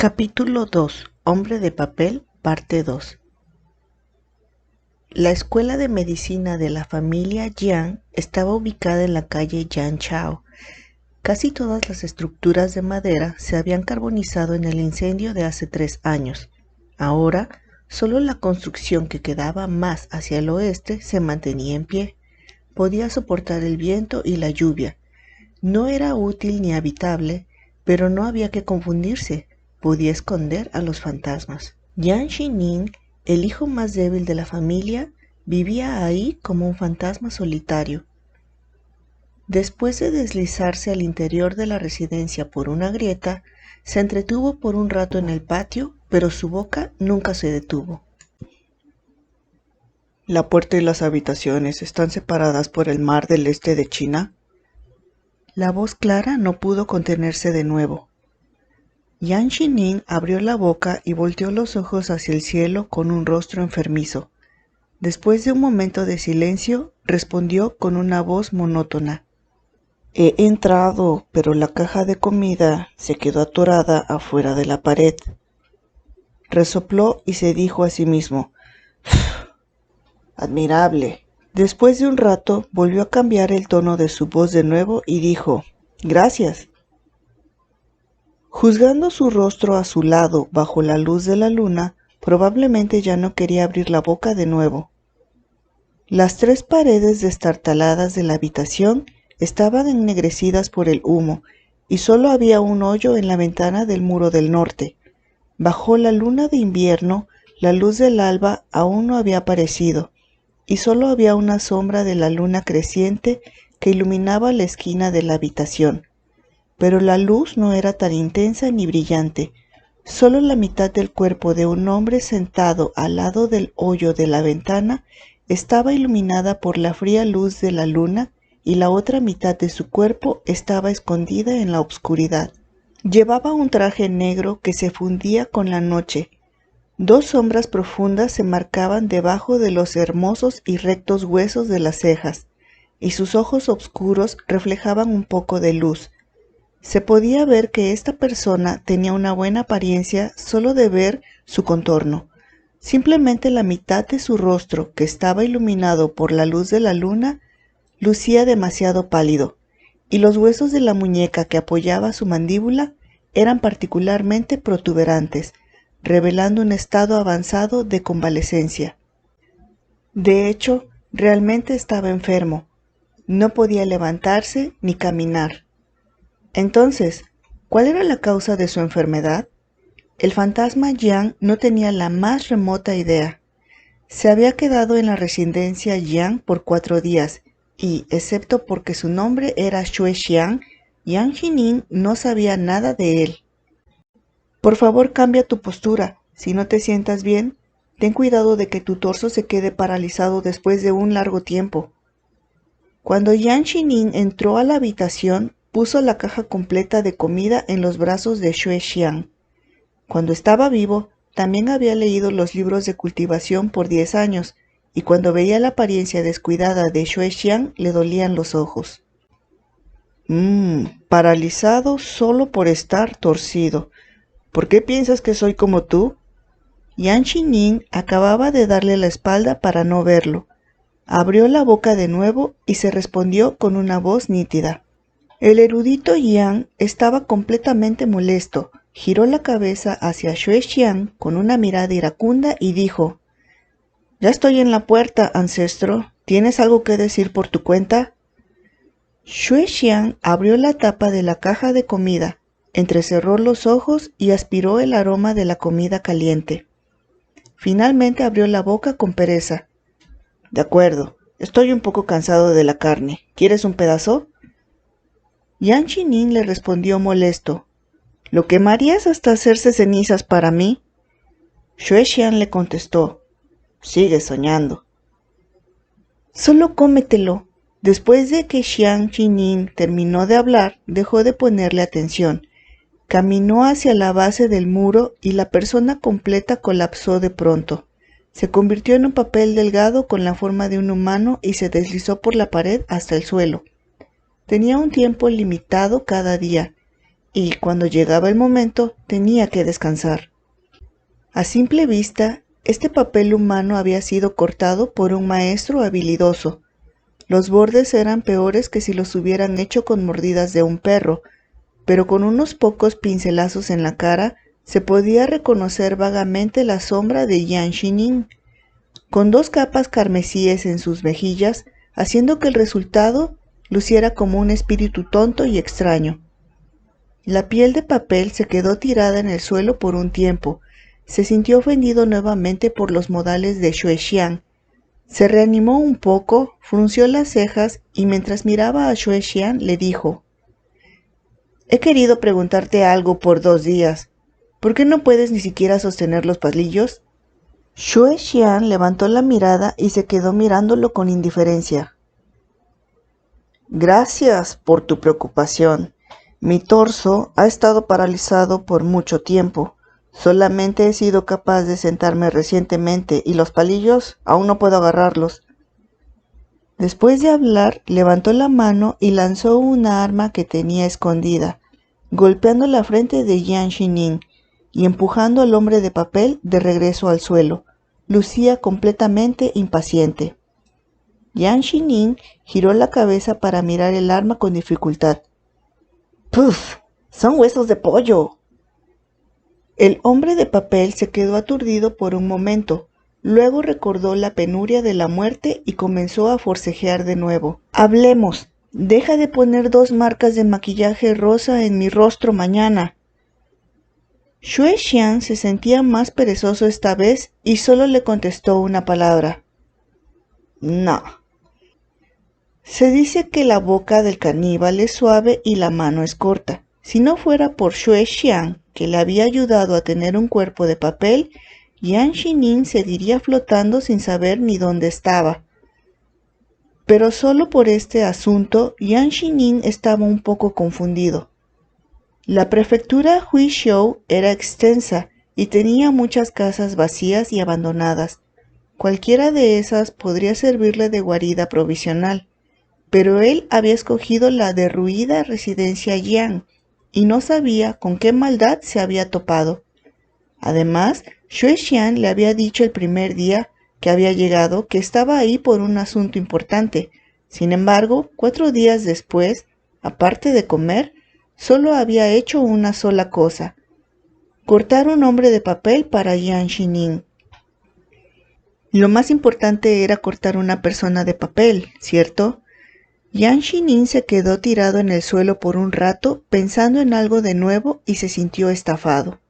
Capítulo 2. Hombre de papel, parte 2. La escuela de medicina de la familia Jiang estaba ubicada en la calle Yanchao. Casi todas las estructuras de madera se habían carbonizado en el incendio de hace 3 años. Ahora, solo la construcción que quedaba más hacia el oeste se mantenía en pie. Podía soportar el viento y la lluvia. No era útil ni habitable, pero no había que confundirse. Podía esconder a los fantasmas. Jiang Xining, el hijo más débil de la familia, vivía ahí como un fantasma solitario. Después de deslizarse al interior de la residencia por una grieta, se entretuvo por un rato en el patio, pero su boca nunca se detuvo. ¿La puerta y las habitaciones están separadas por el mar del este de China? La voz clara no pudo contenerse de nuevo. Jiang Xining abrió la boca y volteó los ojos hacia el cielo con un rostro enfermizo. Después de un momento de silencio, respondió con una voz monótona. He entrado, pero la caja de comida se quedó atorada afuera de la pared. Resopló y se dijo a sí mismo, admirable. Después de un rato, volvió a cambiar el tono de su voz de nuevo y dijo, gracias. Juzgando su rostro azulado bajo la luz de la luna, probablemente ya no quería abrir la boca de nuevo. Las 3 paredes destartaladas de la habitación estaban ennegrecidas por el humo y solo había un hoyo en la ventana del muro del norte. Bajo la luna de invierno, la luz del alba aún no había aparecido y solo había una sombra de la luna creciente que iluminaba la esquina de la habitación. Pero la luz no era tan intensa ni brillante. Solo la mitad del cuerpo de un hombre sentado al lado del hoyo de la ventana estaba iluminada por la fría luz de la luna y la otra mitad de su cuerpo estaba escondida en la oscuridad. Llevaba un traje negro que se fundía con la noche. 2 sombras profundas se marcaban debajo de los hermosos y rectos huesos de las cejas, y sus ojos oscuros reflejaban un poco de luz. Se podía ver que esta persona tenía una buena apariencia solo de ver su contorno. Simplemente la mitad de su rostro, que estaba iluminado por la luz de la luna, lucía demasiado pálido, y los huesos de la muñeca que apoyaba su mandíbula eran particularmente protuberantes, revelando un estado avanzado de convalecencia. De hecho, realmente estaba enfermo. No podía levantarse ni caminar. Entonces, ¿cuál era la causa de su enfermedad? El fantasma Jiang no tenía la más remota idea. Se había quedado en la residencia Jiang por 4 días y, excepto porque su nombre era Xue Xiang, Jiang Xining no sabía nada de él. Por favor, cambia tu postura. Si no te sientas bien, ten cuidado de que tu torso se quede paralizado después de un largo tiempo. Cuando Jiang Xining entró a la habitación, puso la caja completa de comida en los brazos de Xue Xiang. Cuando estaba vivo, también había leído los libros de cultivación por 10 años, y cuando veía la apariencia descuidada de Xue Xiang, le dolían los ojos. Paralizado solo por estar torcido. ¿Por qué piensas que soy como tú? Jiang Xining acababa de darle la espalda para no verlo. Abrió la boca de nuevo y se respondió con una voz nítida. El erudito Jiang estaba completamente molesto. Giró la cabeza hacia Xue Xiang con una mirada iracunda y dijo, «Ya estoy en la puerta, ancestro. ¿Tienes algo que decir por tu cuenta?» Xue Xiang abrió la tapa de la caja de comida, entrecerró los ojos y aspiró el aroma de la comida caliente. Finalmente abrió la boca con pereza. «De acuerdo, estoy un poco cansado de la carne. ¿Quieres un pedazo?» Jiang Xining le respondió molesto. «¿Lo quemarías hasta hacerse cenizas para mí?» Xue Xiang le contestó. «Sigue soñando». «Solo cómetelo». Después de que Jiang Xining terminó de hablar, dejó de ponerle atención. Caminó hacia la base del muro y la persona completa colapsó de pronto. Se convirtió en un papel delgado con la forma de un humano y se deslizó por la pared hasta el suelo. Tenía un tiempo limitado cada día, y, cuando llegaba el momento, tenía que descansar. A simple vista, este papel humano había sido cortado por un maestro habilidoso. Los bordes eran peores que si los hubieran hecho con mordidas de un perro, pero con unos pocos pincelazos en la cara se podía reconocer vagamente la sombra de Jiang Shining, con 2 capas carmesíes en sus mejillas, haciendo que el resultado luciera como un espíritu tonto y extraño. La piel de papel se quedó tirada en el suelo por un tiempo. Se sintió ofendido nuevamente por los modales de Xue Xian. Se reanimó un poco, frunció las cejas y mientras miraba a Xue Xian le dijo: «He querido preguntarte algo por 2 días. ¿Por qué no puedes ni siquiera sostener los palillos?» Xue Xian levantó la mirada y se quedó mirándolo con indiferencia. «Gracias por tu preocupación. Mi torso ha estado paralizado por mucho tiempo. Solamente he sido capaz de sentarme recientemente y los palillos aún no puedo agarrarlos». Después de hablar, levantó la mano y lanzó una arma que tenía escondida, golpeando la frente de Jiang Shining y empujando al hombre de papel de regreso al suelo. Lucía completamente impaciente. Jiang Shining giró la cabeza para mirar el arma con dificultad. ¡Puf! ¡Son huesos de pollo! El hombre de papel se quedó aturdido por un momento. Luego recordó la penuria de la muerte y comenzó a forcejear de nuevo. «Hablemos. Deja de poner 2 marcas de maquillaje rosa en mi rostro mañana». Xue Xian se sentía más perezoso esta vez y solo le contestó una palabra: «No». Se dice que la boca del caníbal es suave y la mano es corta. Si no fuera por Xue Xian, que le había ayudado a tener un cuerpo de papel, Jiang Shining seguiría flotando sin saber ni dónde estaba. Pero solo por este asunto, Jiang Shining estaba un poco confundido. La prefectura Huizhou era extensa y tenía muchas casas vacías y abandonadas. Cualquiera de esas podría servirle de guarida provisional, pero él había escogido la derruida residencia Jiang y no sabía con qué maldad se había topado. Además, Xue Xian le había dicho el primer día que había llegado que estaba ahí por un asunto importante. Sin embargo, 4 días después, aparte de comer, solo había hecho una sola cosa: cortar un hombre de papel para Jiang Shining. Lo más importante era cortar una persona de papel, ¿cierto? Jiang Shining se quedó tirado en el suelo por un rato pensando en algo de nuevo y se sintió estafado.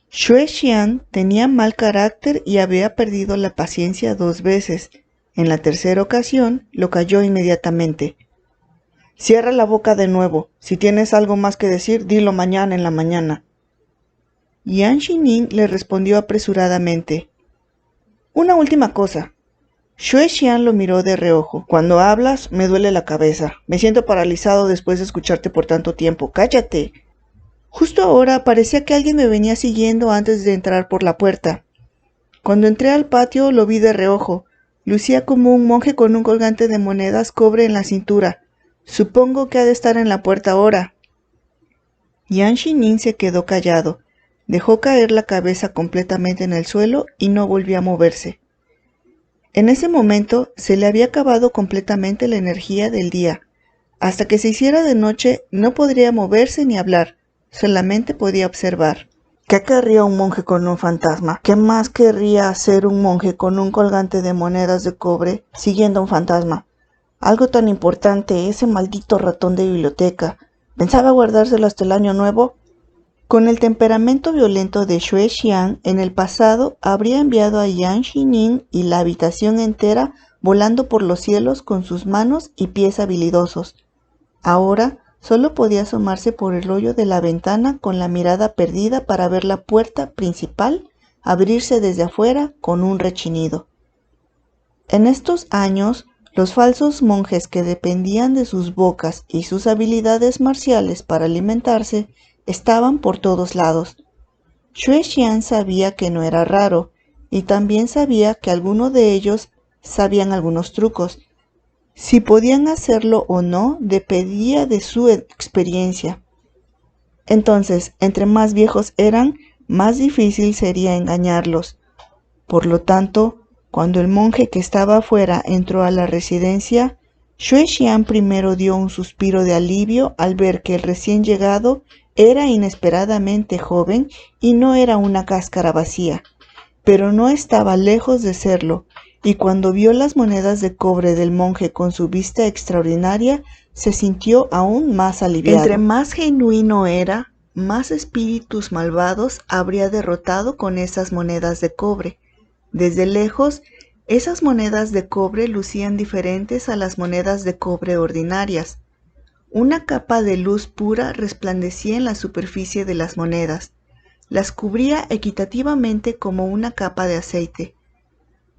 Xue Xian tenía mal carácter y había perdido la paciencia 2 veces. En la tercera ocasión lo calló inmediatamente. «Cierra la boca de nuevo. Si tienes algo más que decir, dilo mañana en la mañana». Jiang Shining le respondió apresuradamente: «Una última cosa». Xue Xian lo miró de reojo. «Cuando hablas, me duele la cabeza. Me siento paralizado después de escucharte por tanto tiempo. ¡Cállate!». Justo ahora parecía que alguien me venía siguiendo antes de entrar por la puerta. Cuando entré al patio lo vi de reojo. Lucía como un monje con un colgante de monedas cobre en la cintura. Supongo que ha de estar en la puerta ahora». Jiang Shining se quedó callado. Dejó caer la cabeza completamente en el suelo y no volvió a moverse. En ese momento se le había acabado completamente la energía del día. Hasta que se hiciera de noche no podría moverse ni hablar. Solamente podía observar. ¿Qué querría un monje con un fantasma? ¿Qué más querría hacer un monje con un colgante de monedas de cobre siguiendo a un fantasma? Algo tan importante, ese maldito ratón de biblioteca. ¿Pensaba guardárselo hasta el año nuevo? Con el temperamento violento de Xue Xian, en el pasado habría enviado a Jiang Shining y la habitación entera volando por los cielos con sus manos y pies habilidosos. Ahora solo podía asomarse por el hoyo de la ventana con la mirada perdida para ver la puerta principal abrirse desde afuera con un rechinido. En estos años, los falsos monjes que dependían de sus bocas y sus habilidades marciales para alimentarse estaban por todos lados. Xue Xian sabía que no era raro, y también sabía que algunos de ellos sabían algunos trucos. Si podían hacerlo o no dependía de su experiencia. Entonces, entre más viejos eran, más difícil sería engañarlos. Por lo tanto, cuando el monje que estaba afuera entró a la residencia, Xue Xian primero dio un suspiro de alivio al ver que el recién llegado era inesperadamente joven y no era una cáscara vacía, pero no estaba lejos de serlo, y cuando vio las monedas de cobre del monje con su vista extraordinaria, se sintió aún más aliviado. Entre más genuino era, más espíritus malvados habría derrotado con esas monedas de cobre. Desde lejos, esas monedas de cobre lucían diferentes a las monedas de cobre ordinarias. Una capa de luz pura resplandecía en la superficie de las monedas. Las cubría equitativamente como una capa de aceite.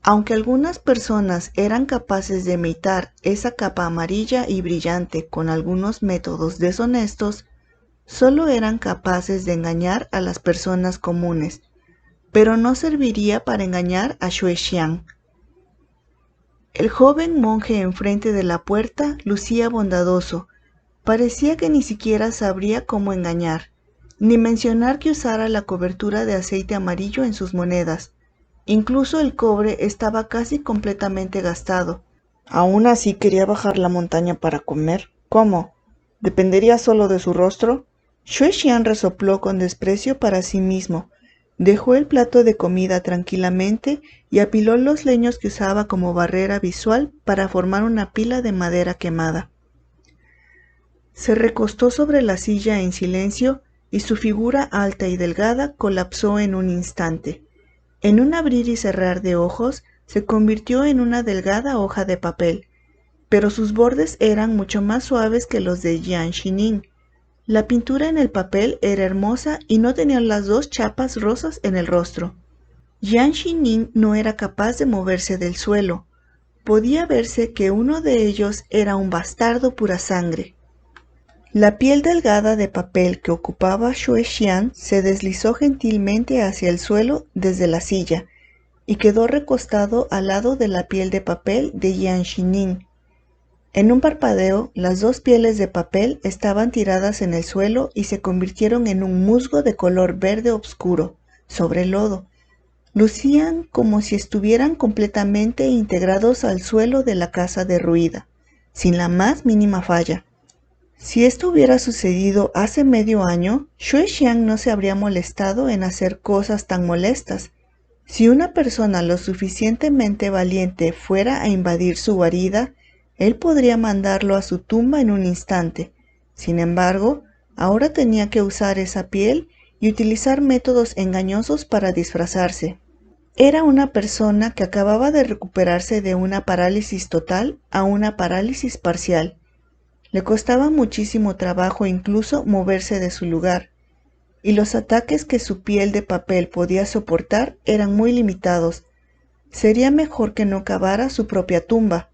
Aunque algunas personas eran capaces de imitar esa capa amarilla y brillante con algunos métodos deshonestos, solo eran capaces de engañar a las personas comunes, pero no serviría para engañar a Xue Xian. El joven monje enfrente de la puerta lucía bondadoso. Parecía que ni siquiera sabría cómo engañar, ni mencionar que usara la cobertura de aceite amarillo en sus monedas. Incluso el cobre estaba casi completamente gastado. ¿Aún así quería bajar la montaña para comer? ¿Cómo? ¿Dependería solo de su rostro? Xue Xian resopló con desprecio para sí mismo. Dejó el plato de comida tranquilamente y apiló los leños que usaba como barrera visual para formar una pila de madera quemada. Se recostó sobre la silla en silencio y su figura alta y delgada colapsó en un instante. En un abrir y cerrar de ojos, se convirtió en una delgada hoja de papel, pero sus bordes eran mucho más suaves que los de Jiang Xining. La pintura en el papel era hermosa y no tenía las dos chapas rosas en el rostro. Jiang Xining no era capaz de moverse del suelo. Podía verse que uno de ellos era un bastardo pura sangre. La piel delgada de papel que ocupaba Xue Xian se deslizó gentilmente hacia el suelo desde la silla y quedó recostado al lado de la piel de papel de Jiang Xining. En un parpadeo, las dos pieles de papel estaban tiradas en el suelo y se convirtieron en un musgo de color verde oscuro, sobre el lodo. Lucían como si estuvieran completamente integrados al suelo de la casa derruida, sin la más mínima falla. Si esto hubiera sucedido hace medio año, Xue Xian no se habría molestado en hacer cosas tan molestas. Si una persona lo suficientemente valiente fuera a invadir su guarida, él podría mandarlo a su tumba en un instante. Sin embargo, ahora tenía que usar esa piel y utilizar métodos engañosos para disfrazarse. Era una persona que acababa de recuperarse de una parálisis total a una parálisis parcial. Le costaba muchísimo trabajo incluso moverse de su lugar, y los ataques que su piel de papel podía soportar eran muy limitados. Sería mejor que no cavara su propia tumba.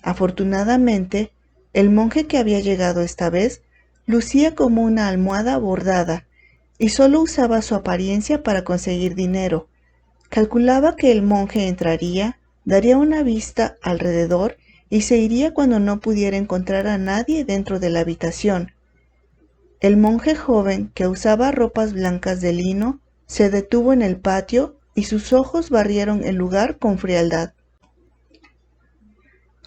Afortunadamente, el monje que había llegado esta vez lucía como una almohada bordada, y solo usaba su apariencia para conseguir dinero. Calculaba que el monje entraría, daría una vista alrededor y se iría cuando no pudiera encontrar a nadie dentro de la habitación. El monje joven, que usaba ropas blancas de lino, se detuvo en el patio y sus ojos barrieron el lugar con frialdad.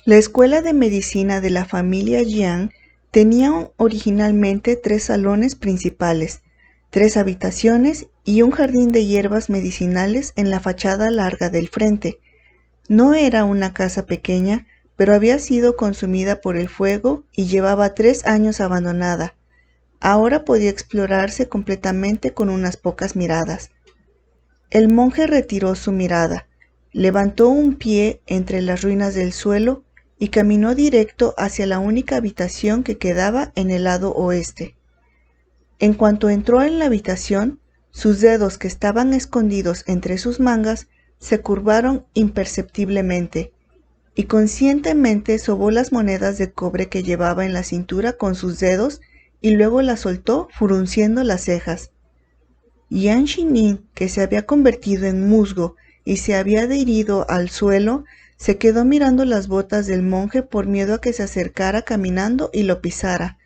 La escuela de medicina de la familia Jiang tenía originalmente 3 salones principales, 3 habitaciones y un jardín de hierbas medicinales en la fachada larga del frente. No era una casa pequeña, pero había sido consumida por el fuego y llevaba 3 años abandonada. Ahora podía explorarse completamente con unas pocas miradas. El monje retiró su mirada, levantó un pie entre las ruinas del suelo y caminó directo hacia la única habitación que quedaba en el lado oeste. En cuanto entró en la habitación, sus dedos que estaban escondidos entre sus mangas se curvaron imperceptiblemente, y conscientemente sobó las monedas de cobre que llevaba en la cintura con sus dedos y luego las soltó frunciendo las cejas. Jiang Xining, que se había convertido en musgo y se había adherido al suelo, se quedó mirando las botas del monje por miedo a que se acercara caminando y lo pisara.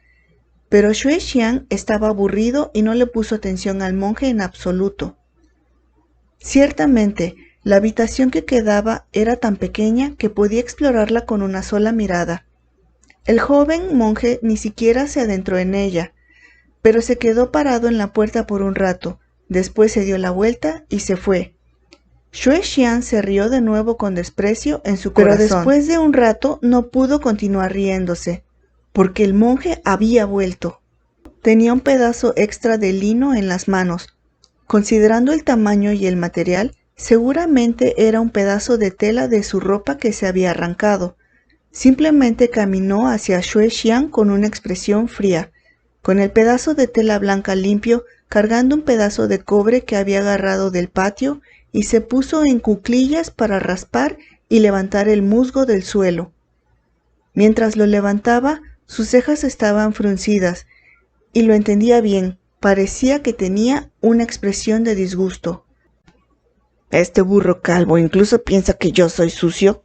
pero Xue Xian estaba aburrido y no le puso atención al monje en absoluto. Ciertamente, la habitación que quedaba era tan pequeña que podía explorarla con una sola mirada. El joven monje ni siquiera se adentró en ella, pero se quedó parado en la puerta por un rato, después se dio la vuelta y se fue. Xue Xian se rió de nuevo con desprecio en su corazón, pero después de un rato no pudo continuar riéndose, porque el monje había vuelto. Tenía un pedazo extra de lino en las manos. Considerando el tamaño y el material, seguramente era un pedazo de tela de su ropa que se había arrancado. Simplemente caminó hacia Xue Xian con una expresión fría, con el pedazo de tela blanca limpio, cargando un pedazo de cobre que había agarrado del patio, y se puso en cuclillas para raspar y levantar el musgo del suelo. Mientras lo levantaba, sus cejas estaban fruncidas, y lo entendía bien, parecía que tenía una expresión de disgusto. Este burro calvo incluso piensa que yo soy sucio.